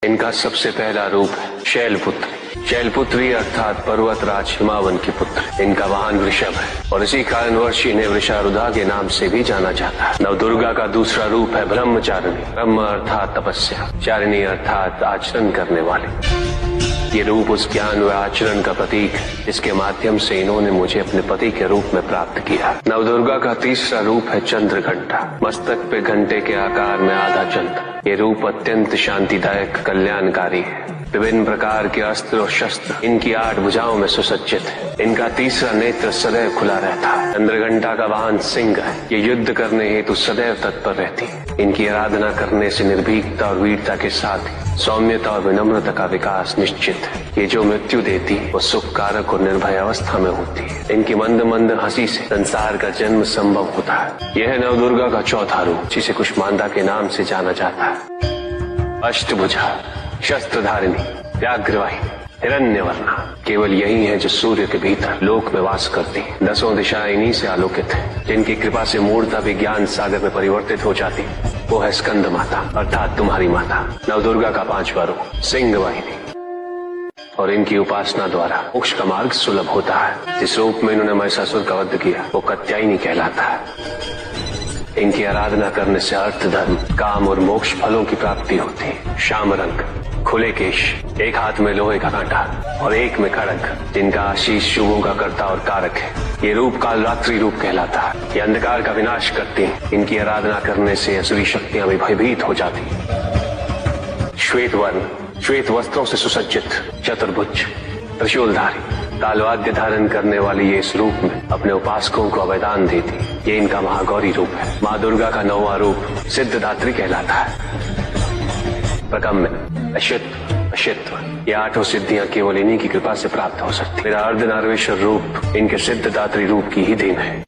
इनका सबसे पहला रूप है शैलपुत्री। शैलपुत्री अर्थात पर्वतराज हिमावन की पुत्र। इनका वाहन वृषभ है और इसी कारणवश इन्हें वृषारुधा के नाम से भी जाना जाता है। नवदुर्गा का दूसरा रूप है ब्रह्मचारिणी। ब्रह्म अर्थात तपस्या, चारिणी अर्थात आचरण करने वाले। ये रूप उस ज्ञान व आचरण का प्रतीक है जिसके माध्यम से इन्होंने मुझे अपने पति के रूप में प्राप्त किया। नवदुर्गा का तीसरा रूप है चंद्रघंटा। मस्तक पे घंटे के आकार में आधा चंद्र। ये रूप अत्यंत शांतिदायक कल्याणकारी है। विभिन्न प्रकार के अस्त्र और शस्त्र इनकी 8 भुजाओं में सुसज्जित है। इनका तीसरा नेत्र सदैव खुला रहता है। चंद्रघंटा का वाहन सिंह है। ये युद्ध करने हेतु सदैव तत्पर रहती है। इनकी आराधना करने से निर्भीकता और वीरता के साथ ही सौम्यता और विनम्रता का विकास निश्चित है। ये जो मृत्यु देती है वो सुख कारक और निर्भय अवस्था में होती है। इनकी मंद मंद हंसी से संसार का जन्म संभव होता है। यह है नवदुर्गा का चौथा रूप जिसे कुष्मांडा के नाम से जाना जाता है। अष्टभुजा, शस्त्रधारिणी, व्याघ्रवाहिनी, हिरण्यवर्णा। केवल यही है जो सूर्य के भीतर लोक में वास करती है। 10 दिशाएं इन्हीं से आलोकित है। जिनकी कृपा से मूर्ता भी ज्ञान सागर में परिवर्तित हो जाती वो है स्कंद माता अर्थात तुम्हारी माता। नवदुर्गा का 5वां रूप सिंह वाहिनी और इनकी उपासना द्वारा मोक्ष का मार्ग सुलभ होता है। जिस रूप में इन्होंने महिषासुर का वध किया वो कात्यायनी कहलाता है। इनकी आराधना करने से अर्थ, धर्म, काम और मोक्ष फलों की प्राप्ति होती है। श्याम रंग, खुले केश, एक हाथ में लोहे का कांटा और एक में खड़ग, जिनका आशीष शुभों का कर्ता और कारक है। ये रूप काल रात्रि रूप कहलाता है। ये अंधकार का विनाश करती है। इनकी आराधना करने से असुरी शक्तियां भी भयभीत हो जाती है। श्वेत वर्ण, श्वेत वस्त्रों से सुसज्जित, चतुर्भुज, त्रिशूलधारी, तालवाद्य धारण करने वाली ये इस रूप में अपने उपासकों को अभयदान देती। ये इनका महागौरी रूप है। माँ दुर्गा का 9वां रूप सिद्धदात्री कहलाता है। प्रकम्य, अश्वित्व, अशित्व, ये 8 सिद्धियां केवल इन्हीं की कृपा से प्राप्त हो सकती। मेरा अर्धनारीश्वर रूप इनके सिद्धदात्री रूप की ही देन है।